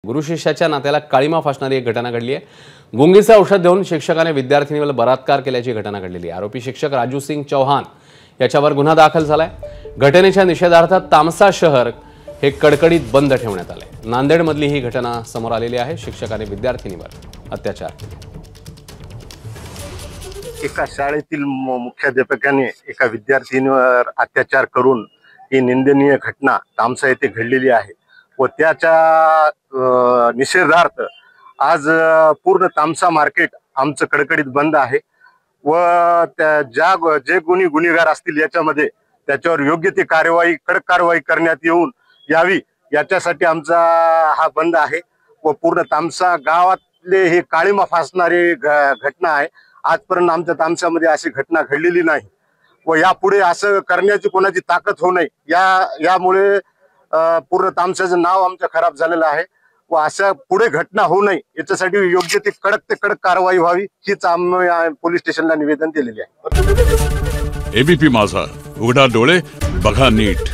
गुरु शिष्याच्या नात्याला काळीमा फासणारी एक घटना घडली आहे। गुंगीचं औषध देऊन शिक्षकाने विद्यार्थिनीवर बलात्कार केल्याची घटना घडलेली आहे। आरोपी शिक्षक राजू सिंग चौहान याच्यावर गुन्हा दाखल झालाय। घटनेच्या निषेधार्थ तामसा शहर हे कडकडीत बंद ठेवण्यात आले। नांदेडमधली ही घटना समोर आलेली आहे। शिक्षकाने विद्यार्थिनीवर अत्याचार केला। एका शाळेतील मुख्याध्यापकाने एका विद्यार्थिनीवर अत्याचार करून ही निंदनीय घटना तामसा येथे घडलेली आहे व त्याच्या निषेधार्थ आज पूर्ण तामसा मार्केट आमचं कडकडीत बंद आहे व जे गुन्हेगार असतील याच्यामध्ये त्याच्यावर योग्य ती कारवाई कडक कारवाई करण्यात यावी याच्यासाठी आमचा हा बंद आहे व पूर्ण तामसा गावातले हे काळीमा फासणारी घटना आहे। आजपर्यंत आमच्या तामसामध्ये अशी घटना घडलेली नाही व यापुढे असं करण्याची कोणाची ताकद होऊ नये यामुळे पूर्ण तामसाचं नाव आमचं खराब झालेलं आहे व अशा पुढे घटना होऊ नये याच्यासाठी योग्य ती कडक कारवाई व्हावी हीच आम्ही पोलीस स्टेशनला निवेदन दिलेले आहे। एबीपी माझा, उघडा डोळे बघा नीट।